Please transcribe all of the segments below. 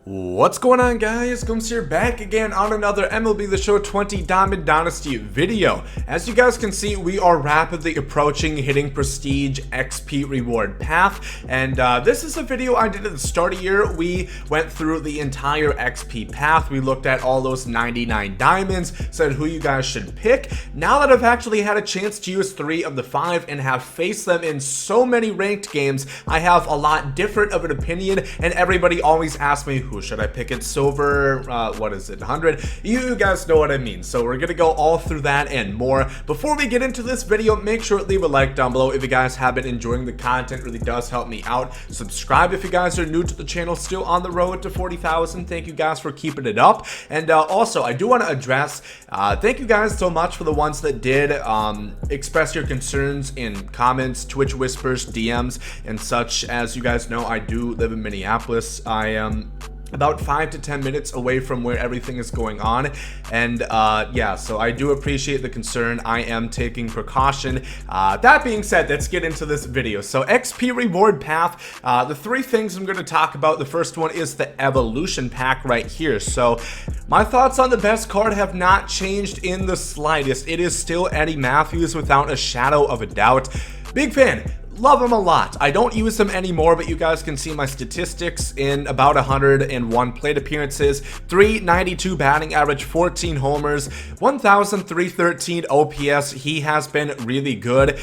What's going on, guys? Gomes here, back again on another MLB The Show 20 Diamond Dynasty video. As you guys can see, we are rapidly approaching hitting Prestige XP reward path, and this is a video I did at the start of the year. We went through the entire XP path. We looked at all those 99 diamonds, said who you guys should pick. Now that I've actually had a chance to use 3 of the 5 and have faced them in so many ranked games, I have a lot different of an opinion, and everybody always asks me, who should I pick at silver? What is it, 100? You guys know what I mean. So we're gonna go all through that and more. Before we get into this video, make sure to leave a like down below if you guys have been enjoying the content. It really does help me out. Subscribe if you guys are new to the channel, still on the road to 40,000. Thank you guys for keeping it up. And also, I do want to address, thank you guys so much for the ones that did express your concerns in comments, Twitch whispers, DMs, and such. As you guys know, I do live in Minneapolis. I am about 5 to 10 minutes away from where everything is going on, and yeah, so I do appreciate the concern. I am taking precaution. That being said, let's get into this video. So XP reward path, the 3 things I'm going to talk about. The first one is the evolution pack right here. So my thoughts on the best card have not changed in the slightest. It is still Eddie Matthews without a shadow of a doubt. Big fan. Love him a lot. I don't use him anymore, but you guys can see my statistics in about 101 plate appearances, 392 batting average, 14 homers, 1,313 OPS. He has been really good.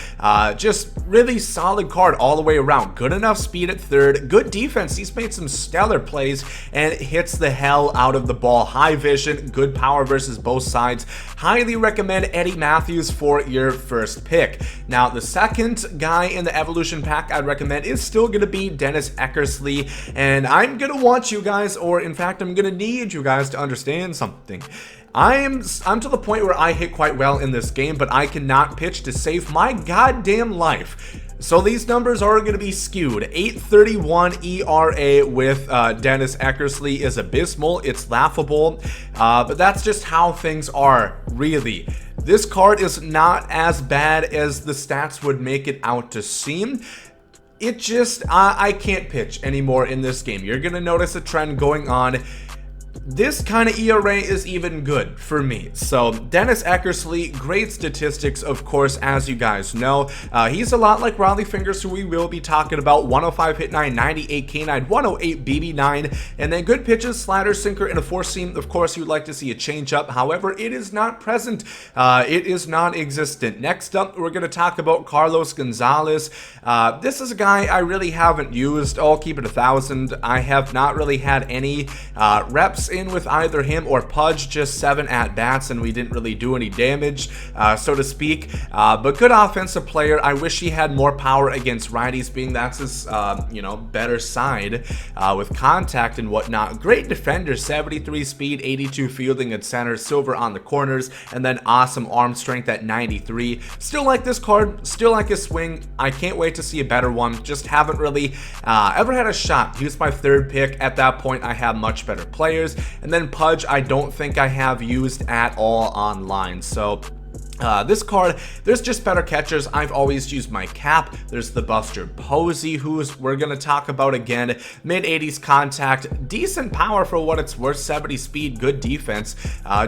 Just really solid card all the way around. Good enough speed at third, good defense. He's made some stellar plays and hits the hell out of the ball. High vision, good power versus both sides. Highly recommend Eddie Matthews for your first pick. Now, the second guy in the evolution pack I'd recommend is still going to be Dennis Eckersley, and I'm going to want you guys, or in fact I'm going to need you guys to understand something. I'm to the point where I hit quite well in this game, but I cannot pitch to save my goddamn life. So these numbers are going to be skewed. 8.31 ERA with Dennis Eckersley is abysmal. It's laughable, but that's just how things are, really. This card is not as bad as the stats would make it out to seem. It just, I can't pitch anymore in this game. You're going to notice a trend going on. This kind of ERA is even good for me. So Dennis Eckersley, great statistics, of course, as you guys know. He's a lot like Riley Fingers, who we will be talking about. 105 hit 9, 98 K9, 108 BB9, and then good pitches, slider, sinker, and a four seam. Of course, you'd like to see a changeup. However, it is not present. It is non-existent. Next up, we're going to talk about Carlos Gonzalez. This is a guy I really haven't used. I'll keep it 1,000. I have not really had any reps in with either him or Pudge, just 7 at-bats, and we didn't really do any damage, so to speak, but good offensive player. I wish he had more power against righties, being that's his you know, better side with contact and whatnot. Great defender, 73 speed, 82 fielding at center, silver on the corners, and then awesome arm strength at 93. Still like this card, still like his swing. I can't wait to see a better one. Just haven't really ever had a shot. He was my 3rd pick. At that point, I have much better players. And then Pudge, I don't think I have used at all online. So this card, there's just better catchers. I've always used my Cap. There's the Buster Posey, who's we're going to talk about again. Mid-80s contact, decent power for what it's worth, 70 speed, good defense.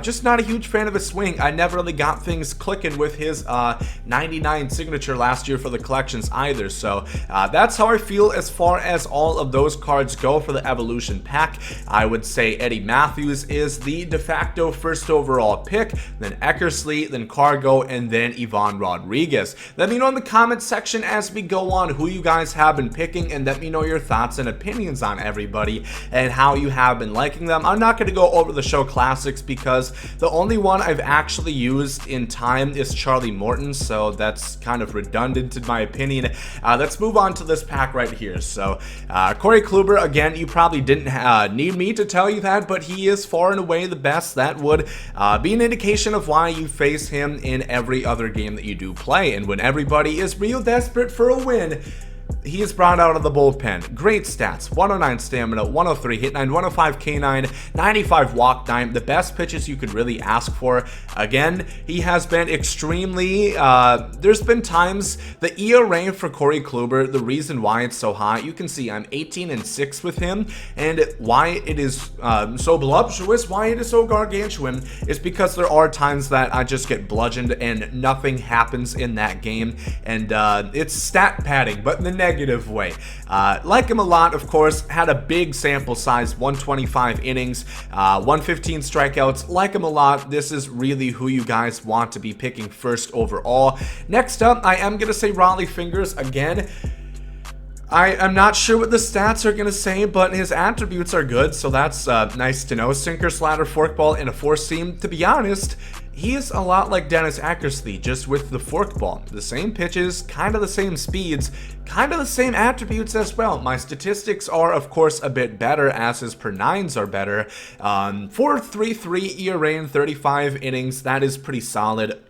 Just not a huge fan of his swing. I never really got things clicking with his 99 signature last year for the collections either. So that's how I feel as far as all of those cards go for the evolution pack. I would say Eddie Matthews is the de facto first overall pick, then Eckersley, then Cargo, and then Ivan Rodriguez. Let me know in the comments section as we go on who you guys have been picking, and let me know your thoughts and opinions on everybody and how you have been liking them. I'm not going to go over the show classics because the only one I've actually used in time is Charlie Morton, so that's kind of redundant in my opinion. Let's move on to this pack right here. So Corey Kluber, again, you probably didn't need me to tell you that, but he is far and away the best. That would be an indication of why you face him in every other game that you do play. And when everybody is real desperate for a win, he is brought out of the bullpen. Great stats, 109 stamina, 103 hit 9, 105 K9, 95 walk time, the best pitches you could really ask for. Again, he has been extremely, there's been times, the ERA for Corey Kluber, the reason why it's so high, you can see I'm 18-6 with him, and why it is so voluptuous, why it is so gargantuan, is because there are times that I just get bludgeoned and nothing happens in that game, and it's stat padding, but in the negative way. Like him a lot, of course, had a big sample size, 125 innings, 115 strikeouts. Like him a lot. This is really who you guys want to be picking first overall. Next up, I am going to say Raleigh Fingers again. I'm not sure what the stats are going to say, but his attributes are good, so that's nice to know. Sinker, slider, forkball, and a four seam. To be honest, he is a lot like Dennis Eckersley, just with the forkball. The same pitches, kind of the same speeds, kind of the same attributes as well. My statistics are, of course, a bit better, as his per nines are better. 4.33 ERA in 35 innings, that is pretty solid.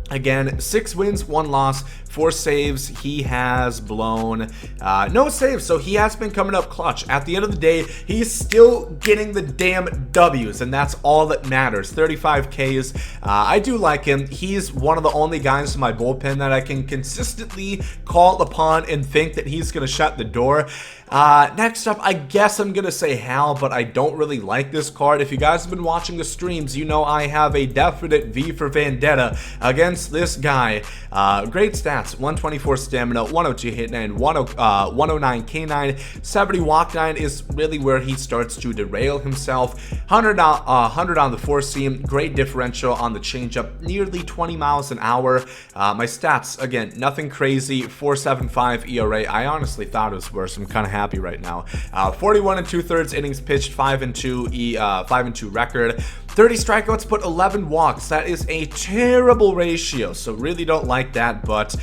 Again, 6 wins, 1 loss, 4 saves. He has blown no saves, so he has been coming up clutch. At the end of the day, he's still getting the damn W's, and that's all that matters. 35 Ks. I do like him. He's one of the only guys in my bullpen that I can consistently call upon and think that he's going to shut the door. Next up, I guess I'm going to say Hal, but I don't really like this card. If you guys have been watching the streams, you know I have a definite V for Vendetta against this guy. Great stats, 124 stamina, 102 hit 9, 109 K9, 70 walk 9 is really where he starts to derail himself. 100 on the four seam, great differential on the changeup, nearly 20 miles an hour. My stats, again, nothing crazy, 4.75 ERA. I honestly thought it was worse. I'm kind of happy right now. 41 2/3 innings pitched, 5-2 record. 30 strikeouts, but 11 walks. That is a terrible ratio, so really don't like that, but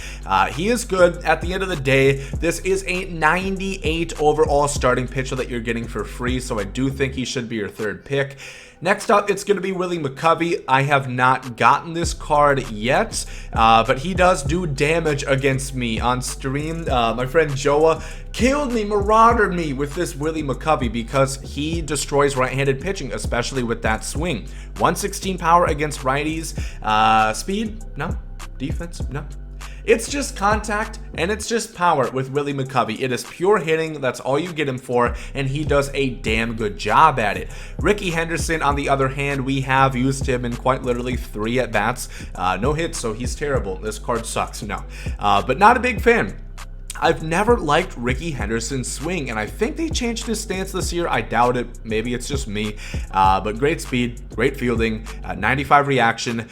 he is good. At the end of the day, this is a 98 overall starting pitcher that you're getting for free, so I do think he should be your third pick. Next up, it's going to be Willie McCovey. I have not gotten this card yet, but he does do damage against me on stream. My friend Joa killed me, marauded me with this Willie McCovey because he destroys right-handed pitching, especially with that swing. 116 power against righties. Speed? No. Defense? No. It's just contact, and it's just power with Willie McCovey. It is pure hitting, that's all you get him for, and he does a damn good job at it. Ricky Henderson, on the other hand, we have used him in quite literally 3 at-bats. No hits, so he's terrible. This card sucks, no. But not a big fan. I've never liked Ricky Henderson's swing, and I think they changed his stance this year. I doubt it. Maybe it's just me. But great speed, great fielding, 95 reaction.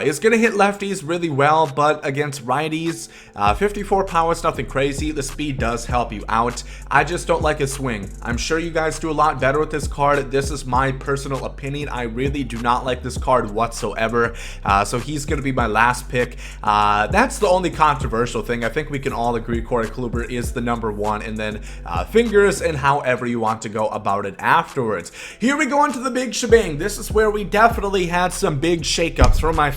Is going to hit lefties really well, but against righties, 54 power is nothing crazy. The speed does help you out. I just don't like his swing. I'm sure you guys do a lot better with this card. This is my personal opinion. I really do not like this card whatsoever. So he's going to be my last pick. That's the only controversial thing. I think we can all agree Corey Kluber is the #1, and then Fingers and however you want to go about it afterwards. Here we go into the big shebang. This is where we definitely had some big shakeups from my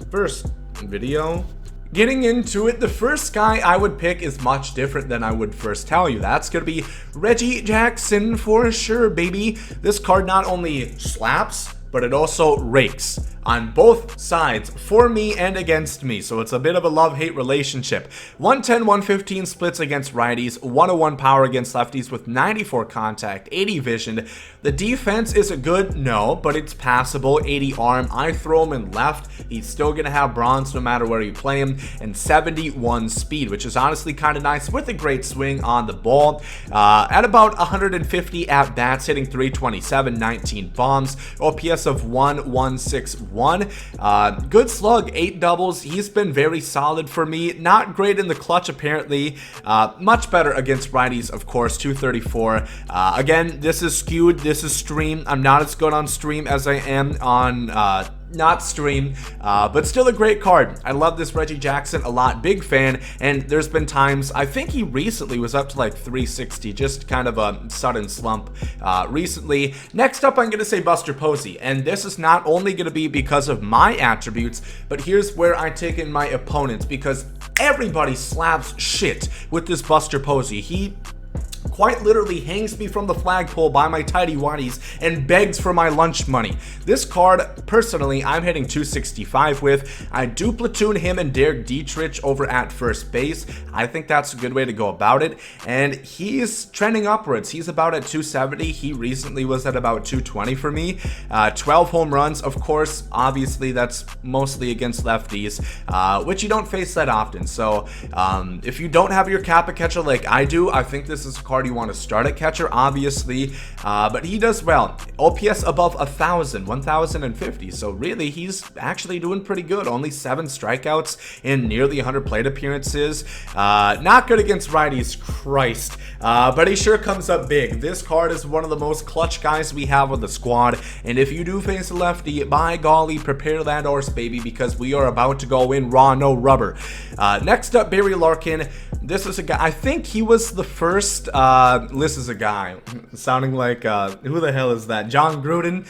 first video. Getting into it, the first guy I would pick is much different than I would first tell you. That's going to be Reggie Jackson for sure, baby. This card not only slaps, but it also rakes on both sides, for me and against me, so it's a bit of a love-hate relationship. 110, 115 splits against righties, 101 power against lefties with 94 contact, 80 vision. The defense is good, no, but it's passable. 80 arm, I throw him in left, he's still gonna have bronze no matter where you play him, and 71 speed, which is honestly kind of nice with a great swing on the ball. At about 150 at-bats, hitting 327, 19 bombs, OPS of 1.161. Good slug, 8 doubles. He's been very solid for me. Not great in the clutch apparently. Much better against righties, of course, 234. Again, this is skewed. This is stream. I'm not as good on stream as I am on not stream, but still a great card. I love this Reggie Jackson a lot, big fan, and there's been times, I think he recently was up to like 360, just kind of a sudden slump recently. Next up, I'm going to say Buster Posey, and this is not only going to be because of my attributes, but here's where I take in my opponents, because everybody slaps shit with this Buster Posey. He quite literally hangs me from the flagpole by my tidy whities and begs for my lunch money. This card, personally, I'm hitting 265 with. I do platoon him and Derek Dietrich over at first base. I think that's a good way to go about it, and he's trending upwards. He's about at 270. He recently was at about 220 for me. 12 home runs, of course. Obviously, that's mostly against lefties, which you don't face that often. So if you don't have your Kappa catcher like I do, I think this is a card you want to start at catcher, obviously, but he does well. OPS above 1050, so really he's actually doing pretty good. Only 7 strikeouts in nearly 100 plate appearances. Not good against righties, Christ, but he sure comes up big. This card is one of the most clutch guys we have on the squad, and if you do face a lefty, by golly, prepare that horse, baby, because we are about to go in raw, no rubber. Next up, Barry Larkin. This is a guy, I think he was the first, this is a guy, sounding like, who the hell is that? John Gruden.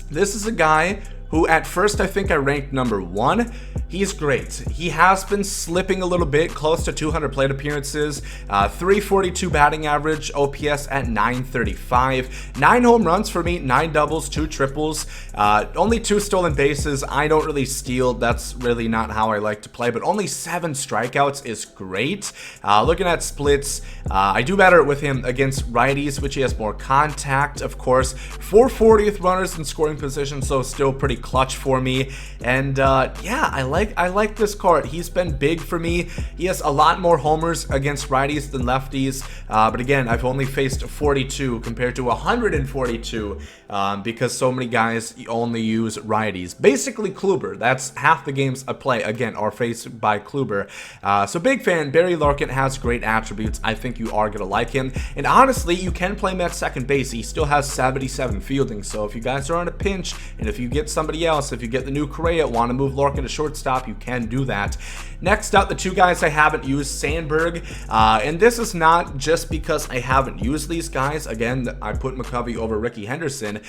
This is a guy who at first I think I ranked number 1. He's great. He has been slipping a little bit, close to 200 plate appearances, 342 batting average, OPS at 935, 9 home runs for me, 9 doubles, 2 triples, only 2 stolen bases. I don't really steal. That's really not how I like to play, but only 7 strikeouts is great. Looking at splits, I do better with him against righties, which he has more contact, of course. 440th runners in scoring position, so still pretty clutch for me. And yeah, I like this card. He's been big for me. He has a lot more homers against righties than lefties, but again, I've only faced 42 compared to 142 because so many guys only use righties. Basically Kluber, that's half the games I play again are faced by Kluber. So big fan. Barry Larkin has great attributes. I think you are gonna like him, and honestly you can play him at second base. He still has 77 fielding, so if you guys are on a pinch and if you get somebody else, if you get the new Correa, want to move Larkin to shortstop, you can do that. Next up, the 2 guys I haven't used, Sandberg, and this is not just because I haven't used these guys. Again, I put McCovey over Ricky Henderson.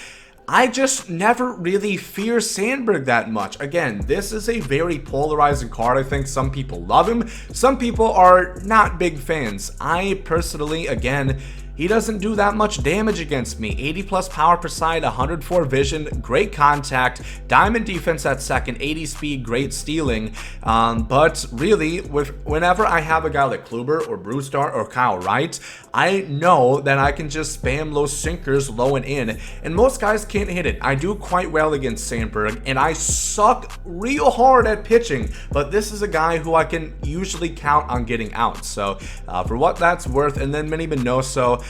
I just never really fear Sandberg that much. Again, this is a very polarizing card. I think some people love him, some people are not big fans. I personally, again, he doesn't do that much damage against me. 80 plus power per side, 104 vision, great contact, diamond defense at second, 80 speed, great stealing. But really, whenever I have a guy like Kluber or Brewstar or Kyle Wright, I know that I can just spam those sinkers low and in, and most guys can't hit it. I do quite well against Sandberg, and I suck real hard at pitching, but this is a guy who I can usually count on getting out. So for what that's worth, and then Minnie Minoso,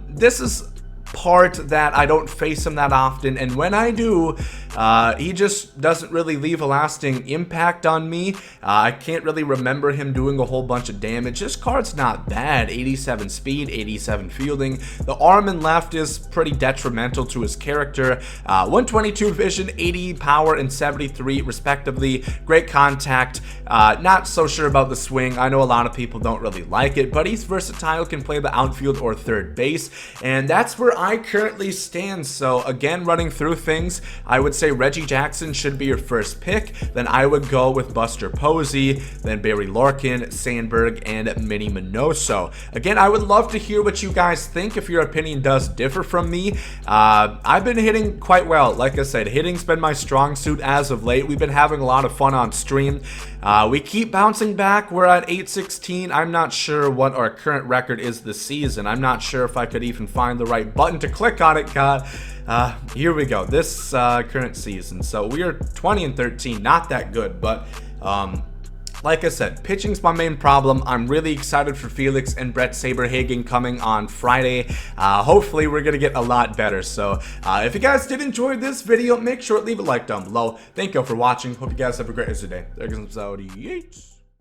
this is part that I don't face him that often, and when I do, he just doesn't really leave a lasting impact on me. I can't really remember him doing a whole bunch of damage. This card's not bad. 87 speed, 87 fielding. The arm and left is pretty detrimental to his character. 122 vision, 80 power, and 73 respectively. Great contact. Not so sure about the swing. I know a lot of people don't really like it, but he's versatile, can play the outfield or third base, and that's where I currently stand. So again, running through things, I would say Reggie Jackson should be your first pick. Then I would go with Buster Posey, then Barry Larkin, Sandberg, and Minnie Minoso. Again, I would love to hear what you guys think if your opinion does differ from me. I've been hitting quite well. Like I said, hitting's been my strong suit as of late. We've been having a lot of fun on stream. We keep bouncing back. We're at 816. I'm not sure what our current record is this season. I'm not sure if I could even find the right button to click on it. God, here we go. This current season. So we are 20-13. Not that good, but like I said, pitching's my main problem. I'm really excited for Felix and Brett Saberhagen coming on Friday. Hopefully we're gonna get a lot better. So if you guys did enjoy this video, make sure to leave a like down below. Thank you all for watching. Hope you guys have a great rest of the day. There goes some Saudi.